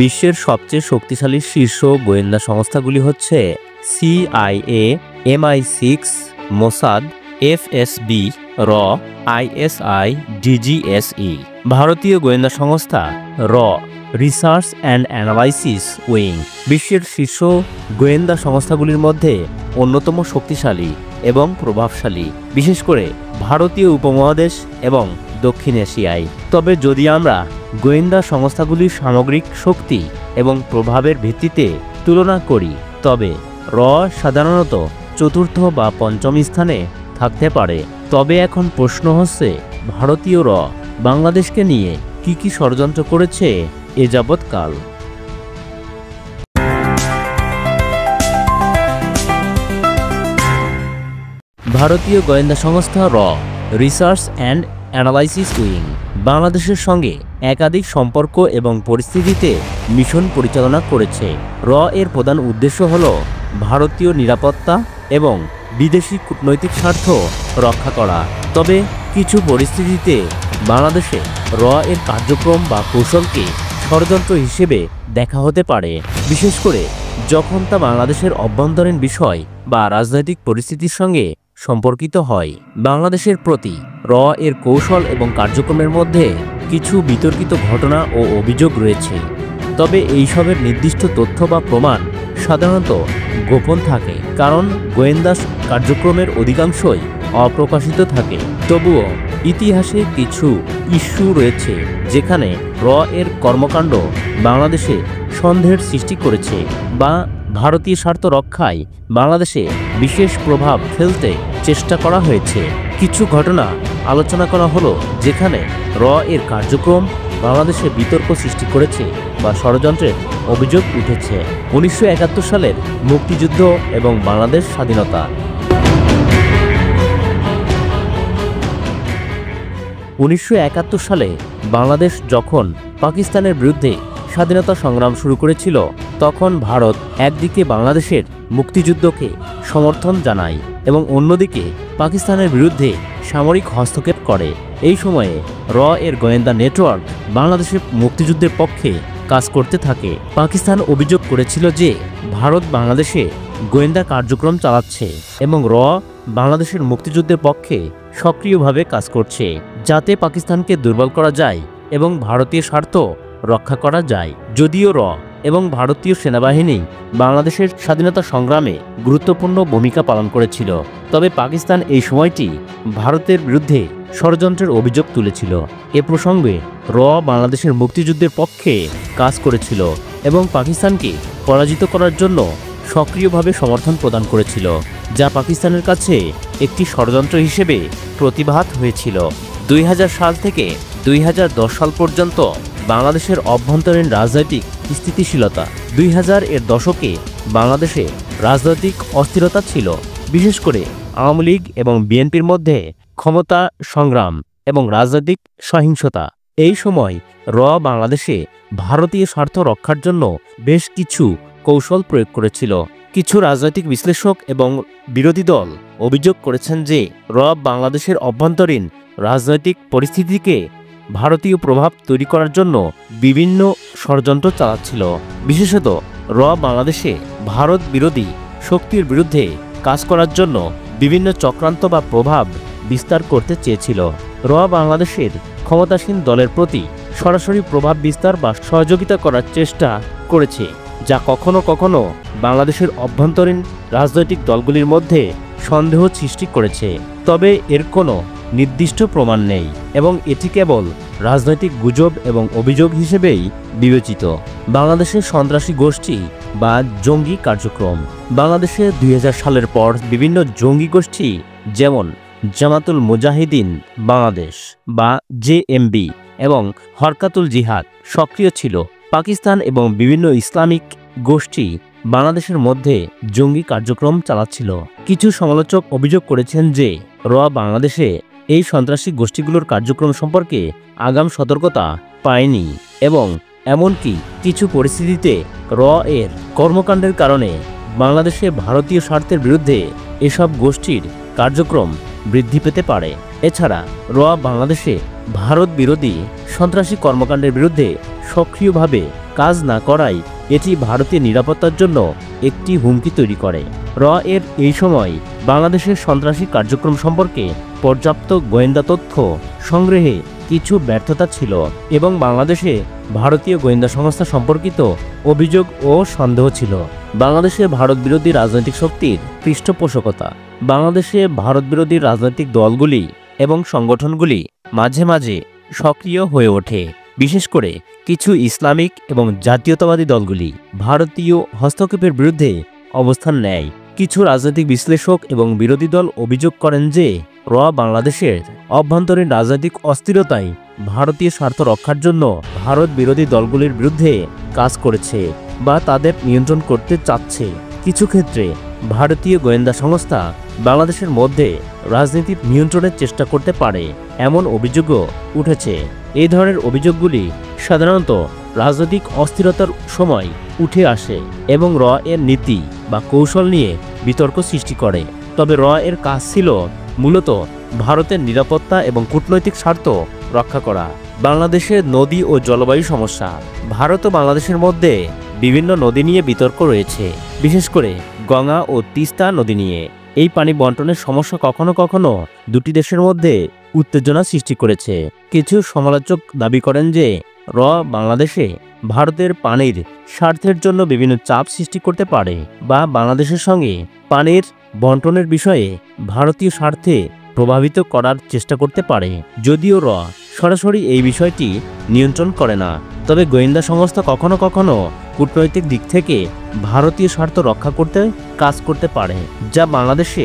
বিশ্বের সবচেয়ে শক্তিশালী শীর্ষ গোয়েন্দা সংস্থাগুলি হচ্ছে CIA, MI6, মোসাদ, FSB, র, ISI, DGSE। ভারতীয় গোয়েন্দা সংস্থা র, রিসার্চ অ্যান্ড অ্যানালাইসিস উইং, বিশ্বের শীর্ষ গোয়েন্দা সংস্থাগুলির মধ্যে অন্যতম শক্তিশালী এবং প্রভাবশালী, বিশেষ করে ভারতীয় উপমহাদেশ এবং দক্ষিণ এশিয়ায়। তবে যদি আমরা গোয়েন্দা সংস্থাগুলির সামগ্রিক শক্তি এবং প্রভাবের ভিত্তিতে তুলনা করি, তবে র সাধারণত চতুর্থ বা পঞ্চম স্থানে থাকতে পারে। তবে এখন প্রশ্ন হচ্ছে, ভারতীয় র বাংলাদেশকে নিয়ে কি ষড়যন্ত্র করেছে এ যাবৎকাল। ভারতীয় গোয়েন্দা সংস্থা র, রিসার্চ অ্যান্ড অ্যানালাইসিস উইং, বাংলাদেশের সঙ্গে একাধিক সম্পর্ক এবং পরিস্থিতিতে মিশন পরিচালনা করেছে। র এর প্রধান উদ্দেশ্য হল ভারতীয় নিরাপত্তা এবং বিদেশি কূটনৈতিক স্বার্থ রক্ষা করা। তবে কিছু পরিস্থিতিতে বাংলাদেশে র এর কার্যক্রম বা কৌশলকে ষড়যন্ত্র হিসেবে দেখা হতে পারে, বিশেষ করে যখন তা বাংলাদেশের অভ্যন্তরীণ বিষয় বা রাজনৈতিক পরিস্থিতির সঙ্গে সম্পর্কিত হয়। বাংলাদেশের প্রতি র এর কৌশল এবং কার্যক্রমের মধ্যে কিছু বিতর্কিত ঘটনা ও অভিযোগ রয়েছে। তবে এইসবের নির্দিষ্ট তথ্য বা প্রমাণ সাধারণত গোপন থাকে, কারণ গোয়েন্দা কার্যক্রমের অধিকাংশই অপ্রকাশিত থাকে। তবুও ইতিহাসে কিছু ইস্যু রয়েছে যেখানে র এর কর্মকাণ্ড বাংলাদেশে সন্দেহের সৃষ্টি করেছে বা ভারতীয় স্বার্থ রক্ষায় বাংলাদেশে বিশেষ প্রভাব ফেলতে চেষ্টা করা হয়েছে। কিছু ঘটনা আলোচনা করা হলো যেখানে র এর কার্যক্রম বাংলাদেশে বিতর্ক সৃষ্টি করেছে বা ষড়যন্ত্রের অভিযোগ উঠেছে। 1971 সালের মুক্তিযুদ্ধ এবং বাংলাদেশ স্বাধীনতা। 1971 সালে বাংলাদেশ যখন পাকিস্তানের বিরুদ্ধে স্বাধীনতা সংগ্রাম শুরু করেছিল, তখন ভারত একদিকে বাংলাদেশের মুক্তিযুদ্ধকে সমর্থন জানায় এবং অন্যদিকে পাকিস্তানের বিরুদ্ধে সামরিক হস্তক্ষেপ করে। এই সময়ে র এর গোয়েন্দা নেটওয়ার্ক বাংলাদেশের মুক্তিযুদ্ধের পক্ষে কাজ করতে থাকে। পাকিস্তান অভিযোগ করেছিল যে ভারত বাংলাদেশে গোয়েন্দা কার্যক্রম চালাচ্ছে এবং র বাংলাদেশের মুক্তিযুদ্ধের পক্ষে সক্রিয়ভাবে কাজ করছে, যাতে পাকিস্তানকে দুর্বল করা যায় এবং ভারতীয় স্বার্থ রক্ষা করা যায়। যদিও র এবং ভারতীয় সেনাবাহিনী বাংলাদেশের স্বাধীনতা সংগ্রামে গুরুত্বপূর্ণ ভূমিকা পালন করেছিল, তবে পাকিস্তান এই সময়টি ভারতের বিরুদ্ধে ষড়যন্ত্রের অভিযোগ তুলেছিল। এ প্রসঙ্গে র বাংলাদেশের মুক্তিযুদ্ধের পক্ষে কাজ করেছিল এবং পাকিস্তানকে পরাজিত করার জন্য সক্রিয়ভাবে সমর্থন প্রদান করেছিল, যা পাকিস্তানের কাছে একটি ষড়যন্ত্র হিসেবে প্রতিভাত হয়েছিল। 2000 সাল থেকে 2010 সাল পর্যন্ত বাংলাদেশের অভ্যন্তরীণ রাজনৈতিক স্থিতিশীলতা। 2000 এর দশকে বাংলাদেশে রাজনৈতিক অস্থিরতা ছিল, বিশেষ করে আওয়ামী লীগ এবং বিএনপির মধ্যে ক্ষমতা সংগ্রাম এবং রাজনৈতিক সহিংসতা। এই সময় র বাংলাদেশে ভারতীয় স্বার্থ রক্ষার জন্য বেশ কিছু কৌশল প্রয়োগ করেছিল। কিছু রাজনৈতিক বিশ্লেষক এবং বিরোধী দল অভিযোগ করেছেন যে র বাংলাদেশের অভ্যন্তরীণ রাজনৈতিক পরিস্থিতিকে ভারতীয় প্রভাব তৈরি করার জন্য বিভিন্ন ষড়যন্ত্র চালাচ্ছিল। বিশেষত র বাংলাদেশে ভারত বিরোধী শক্তির বিরুদ্ধে কাজ করার জন্য বিভিন্ন চক্রান্ত বা প্রভাব বিস্তার করতে চেয়েছিল। র বাংলাদেশের ক্ষমতাসীন দলের প্রতি সরাসরি প্রভাব বিস্তার বা সহযোগিতা করার চেষ্টা করেছে, যা কখনো কখনো বাংলাদেশের অভ্যন্তরীণ রাজনৈতিক দলগুলির মধ্যে সন্দেহ সৃষ্টি করেছে। তবে এর কোনো নির্দিষ্ট প্রমাণ নেই এবং এটি কেবল রাজনৈতিক গুজব এবং অভিযোগ হিসেবেই বিবেচিত। বাংলাদেশের সন্ত্রাসী গোষ্ঠী বা জঙ্গি কার্যক্রম। বাংলাদেশে 2000 সালের পর বিভিন্ন জঙ্গি গোষ্ঠী যেমন জামাতুল মুজাহিদিন বাংলাদেশ বা JMB এবং হরকাতুল জিহাদ সক্রিয় ছিল। পাকিস্তান এবং বিভিন্ন ইসলামিক গোষ্ঠী বাংলাদেশের মধ্যে জঙ্গি কার্যক্রম চালাচ্ছিল। কিছু সমালোচক অভিযোগ করেছেন যে র বাংলাদেশে এই সন্ত্রাসী গোষ্ঠীগুলোর কার্যক্রম সম্পর্কে আগাম সতর্কতা পায়নি এবং এমনকি কিছু পরিস্থিতিতে র এর কর্মকাণ্ডের কারণে বাংলাদেশে ভারতীয় স্বার্থের বিরুদ্ধে এসব গোষ্ঠীর কার্যক্রম বৃদ্ধি পেতে পারে। এছাড়া র বাংলাদেশে ভারত বিরোধী সন্ত্রাসী কর্মকাণ্ডের বিরুদ্ধে সক্রিয়ভাবে কাজ না করায় এটি ভারতীয় নিরাপত্তার জন্য একটি হুমকি তৈরি করে। এর এই সময় বাংলাদেশের সন্ত্রাসী কার্যক্রম সম্পর্কে পর্যাপ্ত গোয়েন্দা তথ্য সংগ্রহে কিছু ব্যর্থতা ছিল এবং বাংলাদেশে ভারতীয় গোয়েন্দা সংস্থা সম্পর্কিত অভিযোগ ও সন্দেহ ছিল। বাংলাদেশে ভারত বিরোধী রাজনৈতিক শক্তির পৃষ্ঠপোষকতা। বাংলাদেশে ভারত বিরোধী রাজনৈতিক দলগুলি এবং সংগঠনগুলি মাঝে মাঝে সক্রিয় হয়ে ওঠে, বিশেষ করে কিছু ইসলামিক এবং জাতীয়তাবাদী দলগুলি ভারতীয় হস্তক্ষেপের বিরুদ্ধে অবস্থান নেয়। কিছু রাজনৈতিক বিশ্লেষক এবং বিরোধী দল অভিযোগ করেন যে বাংলাদেশের অভ্যন্তরীণ রাজনৈতিক অস্থিরতায় ভারতীয় স্বার্থ রক্ষার জন্য ভারত বিরোধী দলগুলির বিরুদ্ধে কাজ করেছে বা তাদের নিয়ন্ত্রণ করতে চাচ্ছে। কিছু ক্ষেত্রে ভারতীয় গোয়েন্দা সংস্থা বাংলাদেশের মধ্যে রাজনীতি নিয়ন্ত্রণের চেষ্টা করতে পারে, এমন অভিযোগও উঠেছে। এই ধরনের অভিযোগগুলি সাধারণত রাজনৈতিক অস্থিরতার সময় উঠে আসে এবং এর নীতি বা কৌশল নিয়ে বিতর্ক সৃষ্টি করে। তবে এর কাজ ছিল মূলত ভারতের নিরাপত্তা এবং কূটনৈতিক স্বার্থ রক্ষা করা। বাংলাদেশের নদী ও জলবায়ু সমস্যা। ভারত ও বাংলাদেশের মধ্যে বিভিন্ন নদী নিয়ে বিতর্ক রয়েছে, বিশেষ করে গঙ্গা ও তিস্তা নদী নিয়ে। এই পানি বন্টনের সমস্যা কখনো কখনো দুটি দেশের মধ্যে উত্তেজনা সৃষ্টি করেছে। কিছু সমালোচক দাবি করেন যে বাংলাদেশে ভারতের পানির স্বার্থের জন্য বিভিন্ন চাপ সৃষ্টি করতে পারে বা বাংলাদেশের সঙ্গে পানির বন্টনের বিষয়ে ভারতীয় স্বার্থে প্রভাবিত করার চেষ্টা করতে পারে। যদিও সরাসরি এই বিষয়টি নিয়ন্ত্রণ করে না, তবে গোয়েন্দা সংস্থা কখনো কখনো কূটনৈতিক দিক থেকে ভারতীয় স্বার্থ রক্ষা করতে কাজ করতে পারে, যা বাংলাদেশে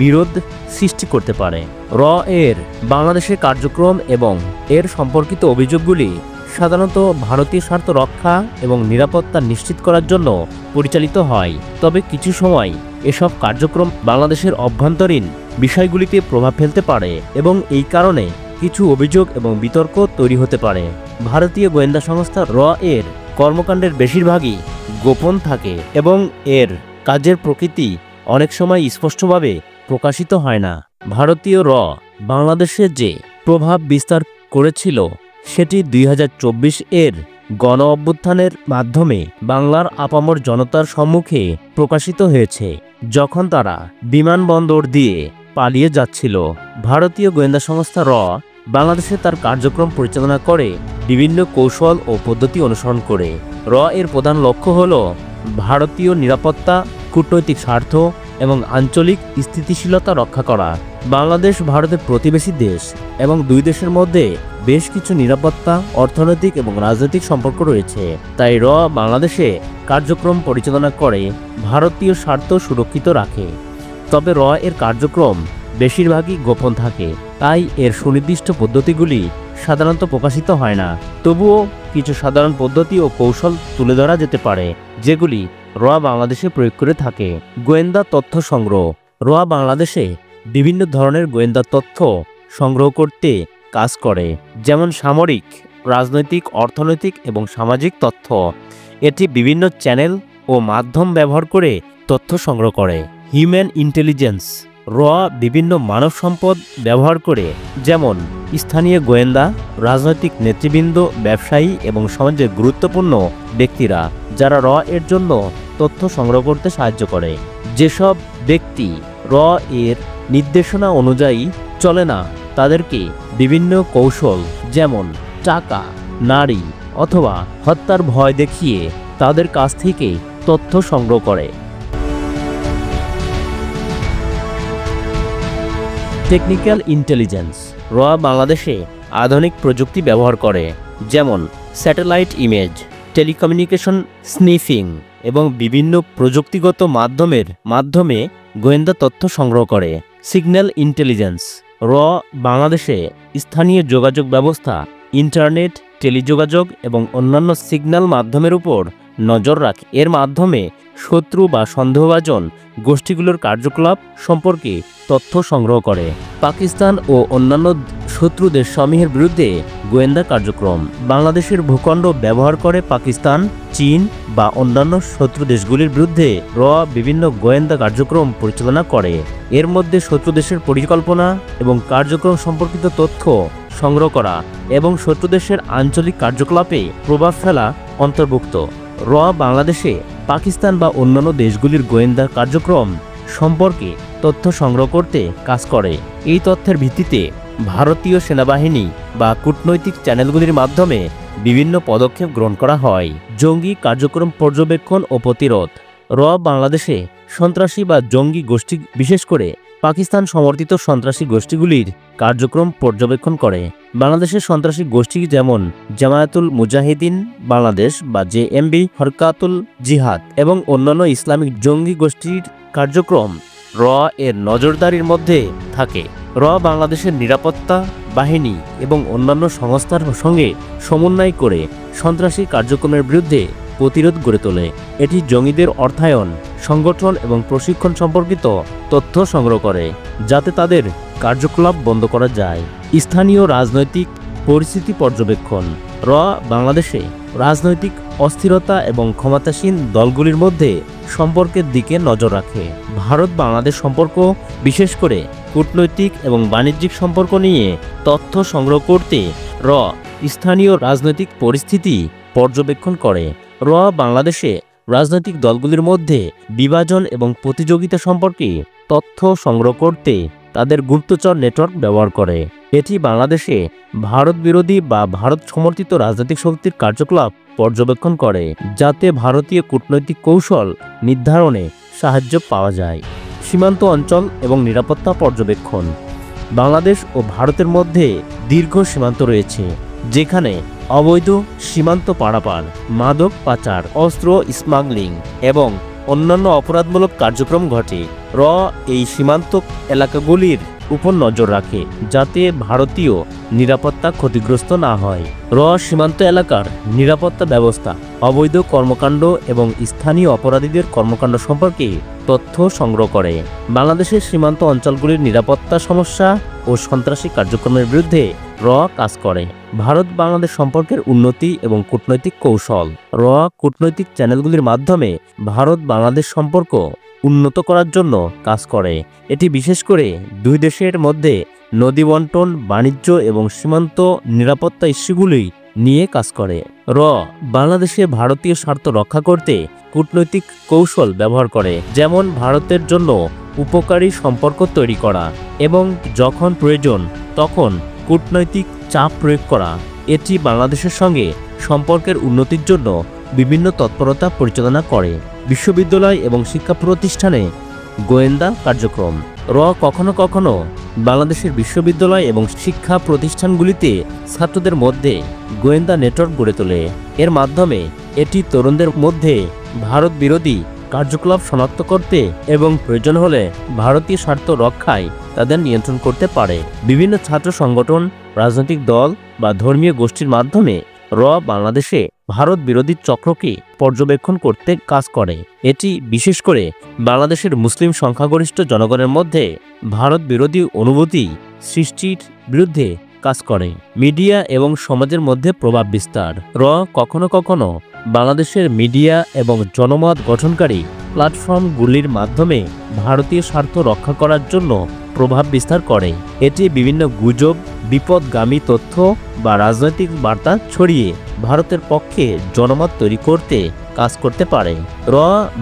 বিরোধ সৃষ্টি করতে পারে। এর বাংলাদেশের কার্যক্রম এবং এর সম্পর্কিত অভিযোগগুলি সাধারণত ভারতীয় স্বার্থ রক্ষা এবং নিরাপত্তা নিশ্চিত করার জন্য পরিচালিত হয়, তবে কিছু সময় এসব কার্যক্রম বাংলাদেশের অভ্যন্তরীণ বিষয়গুলিতে প্রভাব ফেলতে পারে এবং এই কারণে কিছু অভিযোগ এবং বিতর্ক তৈরি হতে পারে। ভারতীয় গোয়েন্দা সংস্থা এর কর্মকাণ্ডের বেশিরভাগই গোপন থাকে এবং এর কাজের প্রকৃতি অনেক সময় স্পষ্টভাবে প্রকাশিত হয় না। ভারতীয় বাংলাদেশে যে প্রভাব বিস্তার করেছিল সেটি 2024 এর গণ অভ্যুত্থানের মাধ্যমে বাংলার আপামর জনতার সম্মুখে প্রকাশিত হয়েছে, যখন তারা বিমানবন্দর দিয়ে পালিয়ে যাচ্ছিল। ভারতীয় গোয়েন্দা সংস্থা বাংলাদেশে তার কার্যক্রম পরিচালনা করে বিভিন্ন কৌশল ও পদ্ধতি অনুসরণ করে। এর প্রধান লক্ষ্য হল ভারতীয় নিরাপত্তা, কূটনৈতিক স্বার্থ এবং আঞ্চলিক স্থিতিশীলতা রক্ষা করা। বাংলাদেশ ভারতের প্রতিবেশী দেশ এবং দুই দেশের মধ্যে বেশ কিছু নিরাপত্তা, অর্থনৈতিক এবং রাজনৈতিক সম্পর্ক রয়েছে। তাই বাংলাদেশে কার্যক্রম পরিচালনা করে ভারতীয় স্বার্থ সুরক্ষিত রাখে। তবে এর কার্যক্রম বেশিরভাগই গোপন থাকে, তাই এর সুনির্দিষ্ট পদ্ধতিগুলি সাধারণত প্রকাশিত হয় না। তবুও কিছু সাধারণ পদ্ধতি ও কৌশল তুলে ধরা যেতে পারে, যেগুলি বাংলাদেশে প্রয়োগ করে থাকে। গোয়েন্দা তথ্য সংগ্রহ। বাংলাদেশে বিভিন্ন ধরনের গোয়েন্দা তথ্য সংগ্রহ করতে কাজ করে, যেমন সামরিক, রাজনৈতিক, অর্থনৈতিক এবং সামাজিক তথ্য। এটি বিভিন্ন চ্যানেল ও মাধ্যম ব্যবহার করে তথ্য সংগ্রহ করে। Human intelligence. বিভিন্ন মানব সম্পদ ব্যবহার করে, যেমন স্থানীয় গোয়েন্দা, রাজনৈতিক নেতৃবৃন্দ, ব্যবসায়ী এবং সমাজের গুরুত্বপূর্ণ ব্যক্তিরা, যারা এর জন্য তথ্য সংগ্রহ করতে সাহায্য করে। যেসব ব্যক্তি এর নির্দেশনা অনুযায়ী চলে না, তাদেরকে বিভিন্ন কৌশল, যেমন টাকা, নারী অথবা হত্যার ভয় দেখিয়ে তাদের কাছ থেকে তথ্য সংগ্রহ করে। Technical intelligence. বাংলাদেশে আধুনিক প্রযুক্তি ব্যবহার করে, যেমন স্যাটেলাইট ইমেজ, টেলিকমিউনিকেশন, স্নিফিং এবং বিভিন্ন প্রযুক্তিগত মাধ্যমে গোয়েন্দা তথ্য সংগ্রহ করে। Signal intelligence. বাংলাদেশে স্থানীয় যোগাযোগ ব্যবস্থা, ইন্টারনেট, টেলিযোগাযোগ এবং অন্যান্য সিগন্যাল মাধ্যমের উপর নজর রাখে। এর মাধ্যমে শত্রু বা সন্দেহভাজন গোষ্ঠীগুলোর কার্যকলাপ সম্পর্কে তথ্য সংগ্রহ করে। পাকিস্তান ও অন্যান্য শত্রু দেশসমূহের বিরুদ্ধে গোয়েন্দা কার্যক্রম। বাংলাদেশের ভূখণ্ড ব্যবহার করে পাকিস্তান, চীন বা অন্যান্য শত্রু দেশগুলির বিরুদ্ধে বিভিন্ন গোয়েন্দা কার্যক্রম পরিচালনা করে। এর মধ্যে শত্রু দেশের পরিকল্পনা এবং কার্যক্রম সম্পর্কিত তথ্য সংগ্রহ করা এবং শত্রু দেশের আঞ্চলিক কার্যকলাপে প্রভাব ফেলা অন্তর্ভুক্ত। র বাংলাদেশে পাকিস্তান বা অন্যান্য দেশগুলির গোয়েন্দা কার্যক্রম সম্পর্কে তথ্য সংগ্রহ করতে কাজ করে। এই তথ্যের ভিত্তিতে ভারতীয় সেনাবাহিনী বা কূটনৈতিক চ্যানেলগুলির মাধ্যমে বিভিন্ন পদক্ষেপ গ্রহণ করা হয়। জঙ্গি কার্যক্রম পর্যবেক্ষণ ও প্রতিরোধ। র বাংলাদেশে সন্ত্রাসী বা জঙ্গি গোষ্ঠী, বিশেষ করে পাকিস্তান সমর্থিত সন্ত্রাসী গোষ্ঠীগুলির কার্যক্রম পর্যবেক্ষণ করে। বাংলাদেশের সন্ত্রাসী গোষ্ঠী যেমন জামায়াতুল মুজাহিদিন বাংলাদেশ বা জেএমবি, হরকাতুল জিহাদ এবং অন্যান্য ইসলামিক জঙ্গি গোষ্ঠীর কার্যক্রম র এর নজরদারির মধ্যে থাকে। র বাংলাদেশের নিরাপত্তা বাহিনী এবং অন্যান্য সংস্থার সঙ্গে সমন্বয় করে সন্ত্রাসী কার্যক্রমের বিরুদ্ধে প্রতিরোধ গড়ে তোলে। এটি জঙ্গিদের অর্থায়ন, সংগঠন এবং প্রশিক্ষণ সম্পর্কিত তথ্য সংগ্রহ করে, যাতে তাদের কার্যকলাপ বন্ধ করা যায়। স্থানীয় রাজনৈতিক পরিস্থিতি পর্যবেক্ষণ। র বাংলাদেশে রাজনৈতিক অস্থিরতা এবং ক্ষমতাসীন দলগুলির মধ্যে সম্পর্কের দিকে নজর রাখে। ভারত বাংলাদেশ সম্পর্ক, বিশেষ করে কূটনৈতিক এবং বাণিজ্যিক সম্পর্ক নিয়ে তথ্য সংগ্রহ করতে র স্থানীয় রাজনৈতিক পরিস্থিতি পর্যবেক্ষণ করে। র বাংলাদেশে রাজনৈতিক দলগুলির মধ্যে বিভাজন এবং প্রতিযোগিতা সম্পর্কে তথ্য সংগ্রহ করতে তাদের গুপ্তচর নেটওয়ার্ক ব্যবহার করে। এটি বাংলাদেশে ভারত বিরোধী বা ভারত সমর্থিত রাজনৈতিক শক্তির কার্যকলাপ পর্যবেক্ষণ করে, যাতে ভারতীয় কূটনৈতিক কৌশল নির্ধারণে সাহায্য পাওয়া যায়। সীমান্ত অঞ্চল এবং নিরাপত্তা পর্যবেক্ষণ। বাংলাদেশ ও ভারতের মধ্যে দীর্ঘ সীমান্ত রয়েছে, যেখানে অবৈধ সীমান্ত পারাপার, মাদক পাচার, অস্ত্র স্মাগলিং এবং অন্যান্য অপরাধমূলক কার্যক্রম ঘটে। র এই সীমান্ত এলাকাগুলির উপর নজর রাখে, যাতে ভারতীয় নিরাপত্তা ক্ষতিগ্রস্ত না হয়। র সীমান্ত এলাকার নিরাপত্তা ব্যবস্থা, অবৈধ কর্মকাণ্ড এবং স্থানীয় অপরাধীদের কর্মকাণ্ড সম্পর্কে তথ্য সংগ্রহ করে। বাংলাদেশের সীমান্ত অঞ্চলগুলির নিরাপত্তা সমস্যা ও সন্ত্রাসী কার্যক্রমের বিরুদ্ধে র কাজ করে। ভারত বাংলাদেশ সম্পর্কের উন্নতি এবং কূটনৈতিক কৌশল। র কূটনৈতিক চ্যানেলগুলির মাধ্যমে ভারত বাংলাদেশ সম্পর্ক উন্নত করার জন্য কাজ করে। এটি বিশেষ করে দুই দেশের মধ্যে নদী বন্টন, বাণিজ্য এবং সীমান্ত নিরাপত্তা ইস্যুগুলি নিয়ে কাজ করে। র বাংলাদেশে ভারতীয় স্বার্থ রক্ষা করতে কূটনৈতিক কৌশল ব্যবহার করে, যেমন ভারতের জন্য উপকারী সম্পর্ক তৈরি করা এবং যখন প্রয়োজন তখন কূটনৈতিক চাপ প্রয়োগ করা। এটি বাংলাদেশের সঙ্গে সম্পর্কের উন্নতির জন্য বিভিন্ন তৎপরতা পরিচালনা করে। বিশ্ববিদ্যালয় এবং শিক্ষা প্রতিষ্ঠানে গোয়েন্দা কার্যক্রম। র কখনো কখনো বাংলাদেশের বিশ্ববিদ্যালয় এবং শিক্ষা প্রতিষ্ঠানগুলিতে ছাত্রদের মধ্যে গোয়েন্দা নেটওয়ার্ক গড়ে তোলে। এর মাধ্যমে এটি তরুণদের মধ্যে ভারত বিরোধী কার্যকলাপ শনাক্ত করতে এবং প্রয়োজন হলে ভারতীয় স্বার্থ রক্ষায় তাদের নিয়ন্ত্রণ করতে পারে। বিভিন্ন ছাত্র সংগঠন, রাজনৈতিক দল বা ধর্মীয় গোষ্ঠীর মাধ্যমে র বাংলাদেশে ভারত বিরোধী চক্রকে পর্যবেক্ষণ করতে কাজ করে। এটি বিশেষ করে বাংলাদেশের মুসলিম সংখ্যাগরিষ্ঠ জনগণের মধ্যে ভারত বিরোধী অনুভূতি সৃষ্টির বিরুদ্ধে কাজ করে। মিডিয়া এবং সমাজের মধ্যে প্রভাব বিস্তার। র কখনো কখনো বাংলাদেশের মিডিয়া এবং জনমত গঠনকারী প্ল্যাটফর্মগুলির মাধ্যমে ভারতীয় স্বার্থ রক্ষা করার জন্য প্রভাব বিস্তার করে। এটি বিভিন্ন গুজব, বিপদগামী তথ্য বা রাজনৈতিক বার্তা ছড়িয়ে ভারতের পক্ষে জনমত তৈরি করতে কাজ করতে পারে। র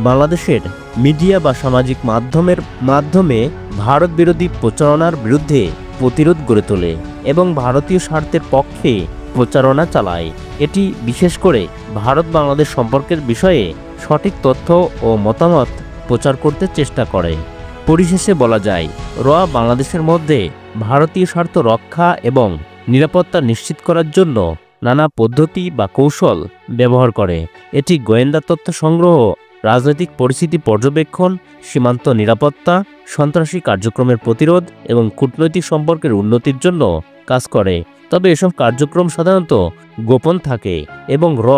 বাংলাদেশের মিডিয়া বা সামাজিক মাধ্যমে ভারত বিরোধী প্রচারণার বিরুদ্ধে প্রতিরোধ গড়ে তোলে এবং ভারতীয় স্বার্থের পক্ষে প্রচারণা চালায়। এটি বিশেষ করে ভারত বাংলাদেশ সম্পর্কের বিষয়ে সঠিক তথ্য ও মতামত প্রচার করতে চেষ্টা করে। পরিশেষে বলা যায়, র বাংলাদেশের মধ্যে ভারতীয় স্বার্থ রক্ষা এবং নিরাপত্তা নিশ্চিত করার জন্য নানা পদ্ধতি বা কৌশল ব্যবহার করে। এটি গোয়েন্দা তথ্য সংগ্রহ, রাজনৈতিক পরিস্থিতি পর্যবেক্ষণ, সীমান্ত নিরাপত্তা, সন্ত্রাসী কার্যক্রমের প্রতিরোধ এবং কূটনৈতিক সম্পর্কের উন্নতির জন্য কাজ করে। তবে এসব কার্যক্রম সাধারণত গোপন থাকে এবং র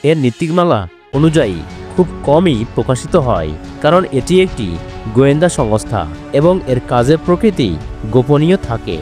এর নীতিমালা অনুযায়ী খুব কমই প্রকাশিত হয়, কারণ এটি একটি গোয়েন্দা সংস্থা এবং এর কাজের প্রকৃতি গোপনীয় থাকে।